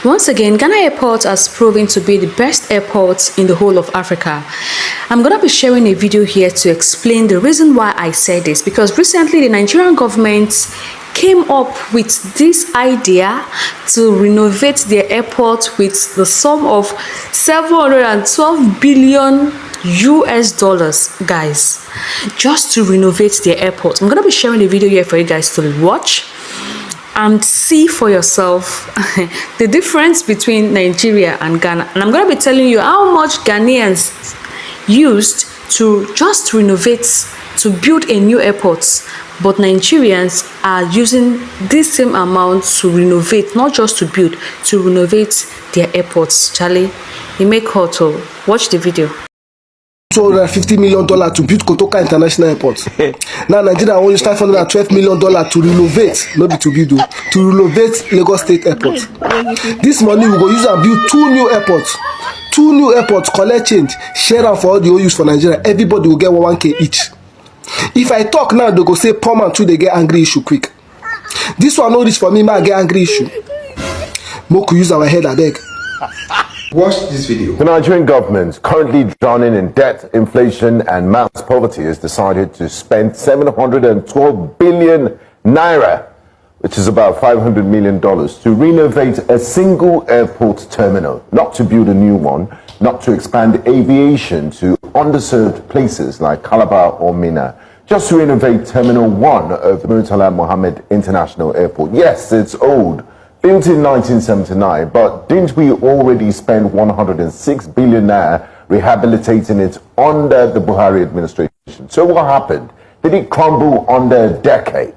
Once again, Ghana Airport has proven to be the best airport in the whole of Africa. I'm going to be sharing a video here to explain the reason why I said this, because recently the Nigerian government came up with this idea to renovate their airport with the sum of 712 billion US dollars, guys, just to renovate their airport. I'm going to be sharing a video here for you guys to watch and see for yourself the difference between Nigeria and Ghana. And I'm going to be telling you how much Ghanaians used to just renovate, to build a new airport. But Nigerians are using this same amount to renovate, not just to build, to renovate their airports. Charlie, you make hot. Watch the video. $250 million to build Kotoka International Airport. Now Nigeria only $512 million to renovate, not to build, to renovate Lagos State Airport. This money we go use and build two new airports, collect change, share them for all the OUs for Nigeria. Everybody will get 1K each. If I talk now, they go say poor man too, they get angry issue quick. This one no reach for me, I get angry issue. More could use our head, I beg. Watch this video. The Nigerian government, currently drowning in debt, inflation and mass poverty, has decided to spend 712 billion naira, which is about $500 million, to renovate a single airport terminal, not to build a new one, not to expand aviation to underserved places like Calabar or Minna, just to renovate Terminal 1 of the Murtala Mohammed International Airport. Yes, it's old. Built in 1979, but didn't we already spend 106 billion naira rehabilitating it under the Buhari administration? So what happened? Did it crumble under a decade?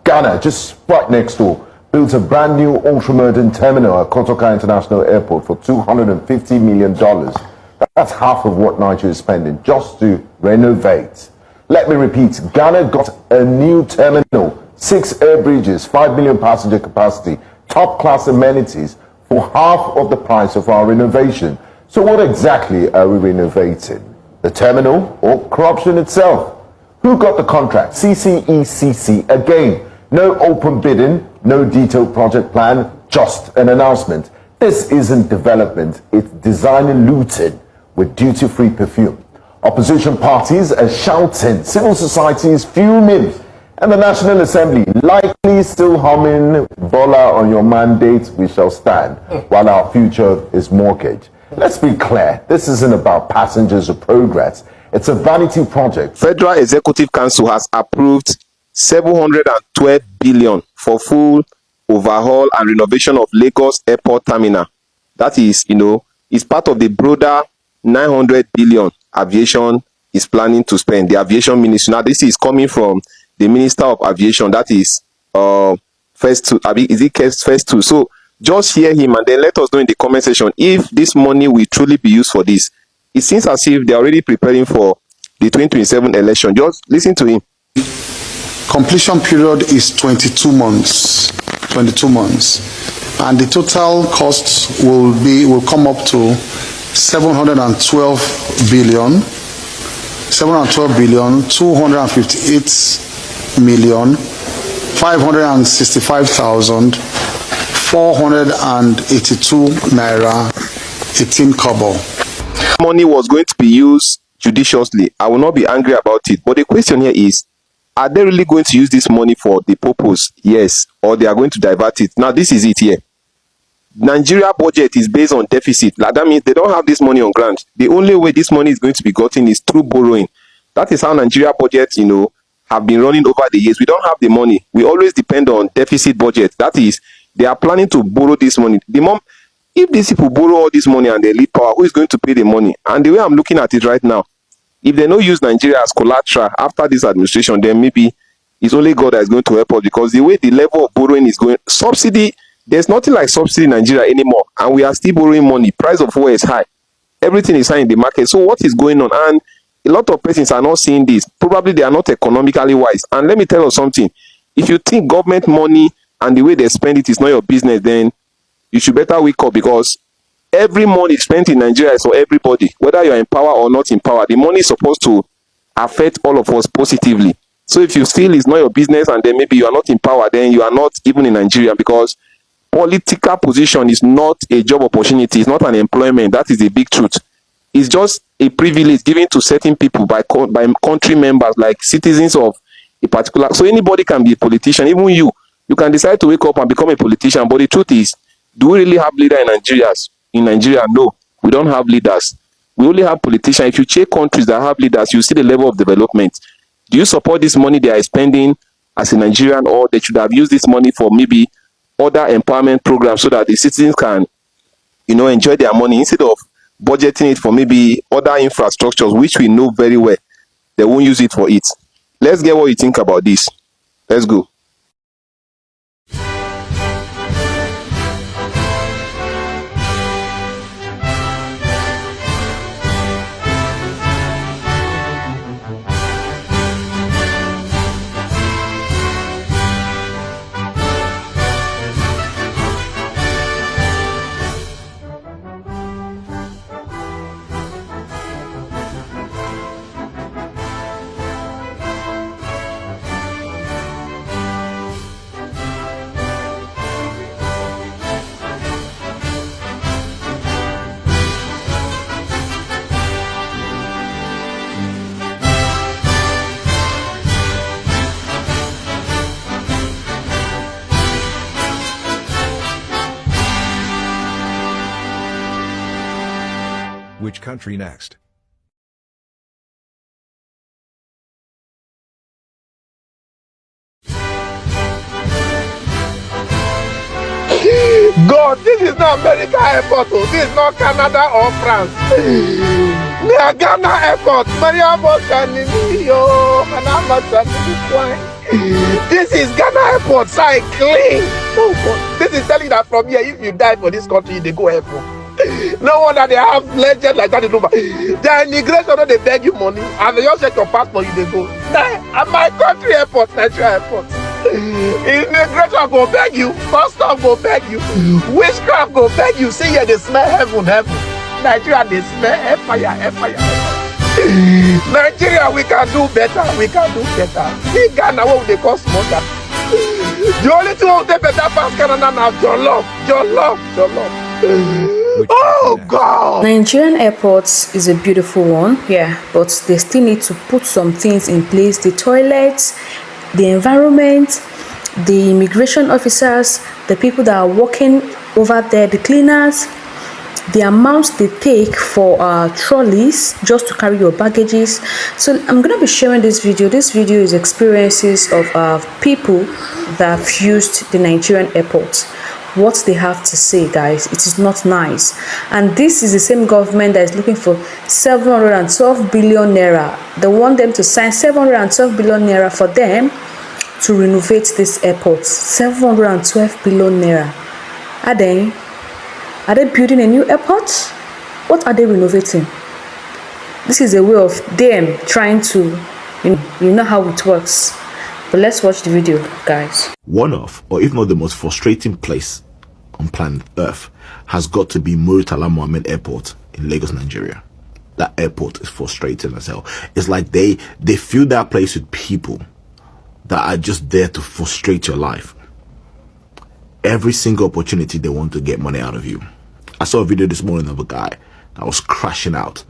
Ghana, just right next door, built a brand new ultra-modern terminal at Kotoka International Airport for $250 million. That's half of what Nigeria is spending just to renovate. Let me repeat, Ghana got a new terminal, 6 air bridges, 5 million passenger capacity, top-class amenities for half of the price of our renovation. So what exactly are we renovating? The terminal or corruption itself? Who got the contract? CCECC. Again, no open bidding, no detailed project plan, just an announcement. This isn't development, it's design and looting with duty-free perfume. Opposition parties are shouting, civil society is fuming, and the National Assembly likely still humming, Bola on your mandate, we shall stand, while our future is mortgaged. Let's be clear, this isn't about passengers or progress. It's a vanity project. Federal Executive Council has approved 712 billion for full overhaul and renovation of Lagos Airport Terminal. That is, is part of the broader 900 billion aviation is planning to spend. The aviation ministry. Now, this is coming from the Minister of Aviation, that is first two. So just hear him and then let us know in the comment section if this money will truly be used for this. It seems as if they're already preparing for the 2027 election. Just listen to him. Completion period is 22 months. 22 months. And the total cost will come up to 712 billion, 258 million 565,482 naira 18 kobo. Money was going to be used judiciously. I will not be angry about it. But the question here is, are they really going to use this money for the purpose? Yes. Or they are going to divert it. Now, this is it here. Nigeria budget is based on deficit. Like, that means they don't have this money on grant. The only way this money is going to be gotten is through borrowing. That is how Nigeria budget, have been running over the years. We don't have the money. We always depend on deficit budget. That is, they are planning to borrow this money. If these people borrow all this money and they leave power, who is going to pay the money? And the way I'm looking at it right now, if they don't use Nigeria as collateral after this administration, then maybe it's only God that is going to help us, because the way the level of borrowing is going, subsidy, there's nothing like subsidy in Nigeria anymore, and we are still borrowing money. Price of oil is high. Everything is high in the market. So what is going on? And a lot of persons are not seeing this. Probably they are not economically wise. And let me tell you something. If you think government money and the way they spend it is not your business, then you should better wake up, because every money spent in Nigeria is for everybody, whether you're in power or not in power. The money is supposed to affect all of us positively. So if you feel it's not your business and then maybe you are not in power, then you are not even in Nigeria, because political position is not a job opportunity, it's not an employment. That is the big truth. It's just a privilege given to certain people by country members, like citizens of a particular. So anybody can be a politician, even you. You can decide to wake up and become a politician. But the truth is, do we really have leaders in Nigeria? In Nigeria, no, we don't have leaders. We only have politicians. If you check countries that have leaders, you see the level of development. Do you support this money they are spending as a Nigerian, or they should have used this money for maybe other empowerment programs so that the citizens can, enjoy their money instead of budgeting it for maybe other infrastructures, which we know very well they won't use it for it. Let's get what you think about this. Let's go. Which country next? God, this is not America airport, oh. This is not Canada or France. We are Ghana airport. This is Ghana airport, cycling. Oh God. This is telling that from here, if you die for this country, they go airport. No wonder they have legends like that in Dubai. Their immigration, they beg you money, and they just check your passport, you they go. Nah, at my country airport, Nigeria airport. Immigration go beg you, custom go beg you, witchcraft go beg you. See here, they smell heaven. Nigeria, they smell fire. Nigeria, we can do better. See Ghana, what they call smoker. The only thing they better pass Canada now, your love. Oh God! Nigerian airports is a beautiful one, yeah, but they still need to put some things in place. The toilets, the environment, the immigration officers, the people that are working over there, the cleaners, the amount they take for trolleys just to carry your baggages. So I'm gonna be sharing this video. This video is experiences of people that have used the Nigerian airport. What they have to say, guys, it is not nice. And this is the same government that is looking for 712 billion naira. They want them to sign 712 billion naira for them to renovate this airport. 712 billion naira. Are they building a new airport? What are they renovating? This is a way of them trying to, you know how it works. But let's watch the video, guys. One of, or if not the most frustrating place on planet Earth has got to be Muritala Mohammed Airport in Lagos, Nigeria. That airport is frustrating as hell. It's like they fill that place with people that are just there to frustrate your life. Every single opportunity they want to get money out of you. I saw a video this morning of a guy that was crashing out.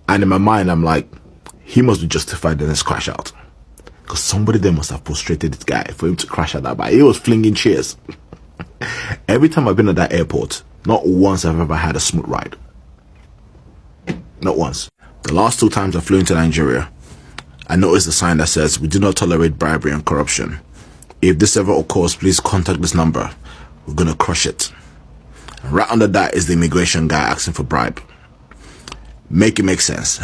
And in my mind, I'm like, he must be justified in his crash out. Because somebody there must have frustrated this guy for him to crash at that bike. He was flinging chairs. Every time I've been at that airport, not once I've ever had a smooth ride. Not once. The last 2 times I flew into Nigeria, I noticed a sign that says, "We do not tolerate bribery and corruption. If this ever occurs, please contact this number. We're gonna crush it." And right under that is the immigration guy asking for bribe. Make it make sense.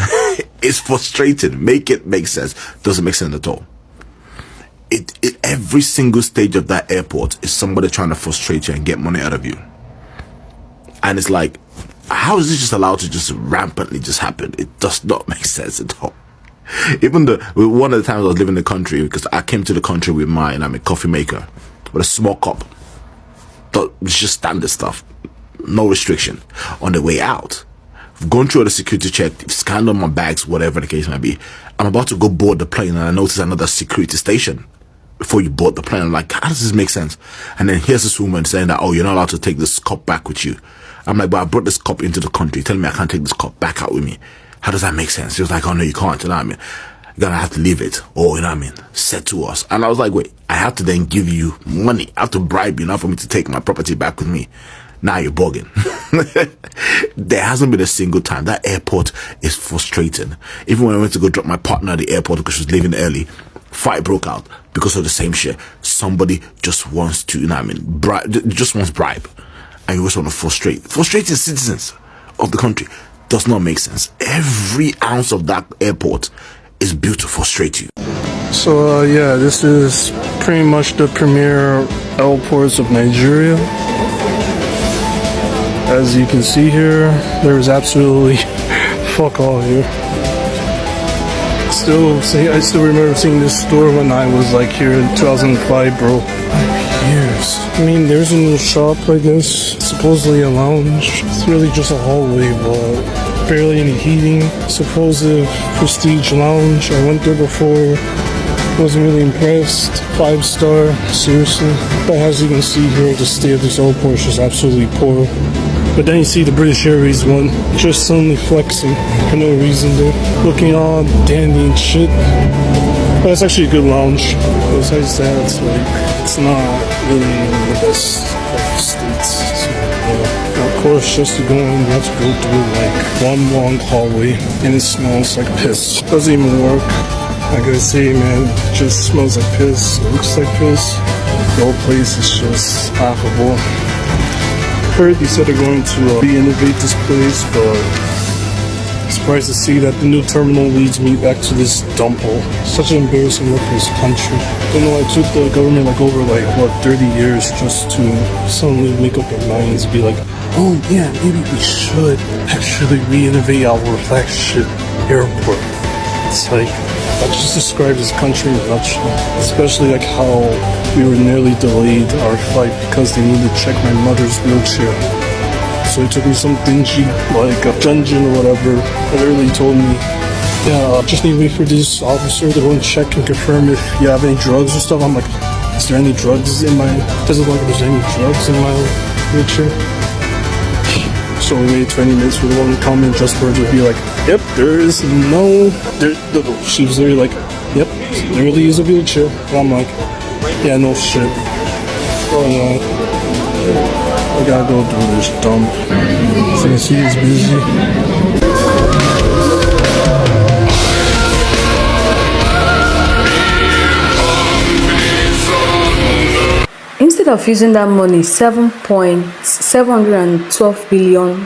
It's frustrating. Make it make sense. Doesn't make sense at all. Every single stage of that airport is somebody trying to frustrate you and get money out of you. And it's like, how is this just allowed to just rampantly just happen? It does not make sense at all. Even one of the times I was living in the country, because I came to the country with I'm a coffee maker with a small cup. It's just standard stuff. No restriction. On the way out, I've gone through the security check, scanned on my bags, whatever the case might be. I'm about to go board the plane and I notice another security station before you bought the plane. I'm like, how does this make sense? And then here's this woman saying that, oh, you're not allowed to take this cup back with you. I'm like, but I brought this cup into the country, telling me I can't take this cup back out with me. How does that make sense? She was like, oh no, you can't, you know what I mean? You're gonna have to leave it, or you know what I mean, said to us. And I was like, wait, I have to then give you money, I have to bribe you now for me to take my property back with me. Now you're bugging. There hasn't been a single time. That airport is frustrating. Even when I went to go drop my partner at the airport because she was leaving early, fight broke out because of the same shit. Somebody just wants to, you know what I mean, just wants bribe. And you just want to frustrating citizens of the country. Does not make sense. Every ounce of that airport is built to frustrate you. So yeah, this is pretty much the premier airports of Nigeria. As you can see here, there's absolutely fuck all here. I still remember seeing this store when I was like here in 2005, bro. Years. I mean, there's a little shop like this, supposedly a lounge. It's really just a hallway, but barely any heating. Supposed prestige lounge. I went there before. Wasn't really impressed. 5-star, seriously. But as you can see here, the state of this airport is just absolutely poor. But then you see the British Airways one, just suddenly flexing for no reason there. Looking all dandy and shit. But it's actually a good lounge. Besides that, it's not really the best of the states. So, of course, just to go in, you have to go through like one long hallway, and it smells like piss. Doesn't even work. I gotta say, man, it just smells like piss. It looks like piss. The whole place is just laughable. Heard they said they're going to re-innovate this place, but surprised to see that the new terminal leads me back to this dump hole. Such an embarrassing look for this country. You know, it took the government like over 30 years just to suddenly make up their minds and be like, oh yeah, maybe we should actually re-innovate our flagship airport. It's like, that just describes this country in a nutshell. Especially like how we were nearly delayed our flight because they needed to check my mother's wheelchair. So it took me some dingy, like a dungeon or whatever, and literally told me, yeah, just need to wait for this officer to go and check and confirm if you have any drugs or stuff. I'm like, is there any drugs in my, does it look like there's any drugs in my wheelchair? So we waited 20 minutes for the woman to come in just for her to be like, yep, there is no, she was literally like, yep, there really is a wheelchair. And I'm like, yeah, no shit. Oh no. I gotta go do this dump. So you can see it's busy. Instead of using that money, $712 billion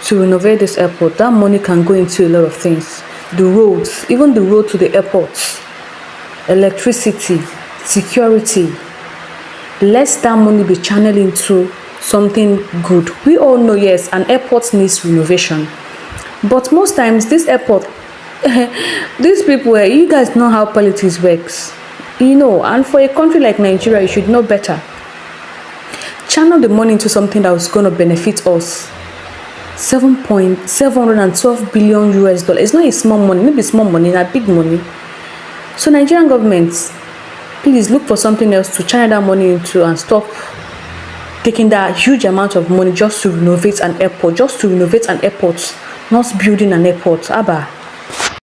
to renovate this airport, that money can go into a lot of things. The roads, even the road to the airport, electricity, security. Let that money be channeled into something good. We all know, yes, an airport needs renovation. But most times, this airport, these people, you guys know how politics works. You know, and for a country like Nigeria, you should know better. Channel the money into something that was going to benefit us. $712 billion US. It's not a small money, maybe small money, not big money. So Nigerian government, please look for something else to channel that money into and stop taking that huge amount of money just to renovate an airport. Not building an airport. Abba.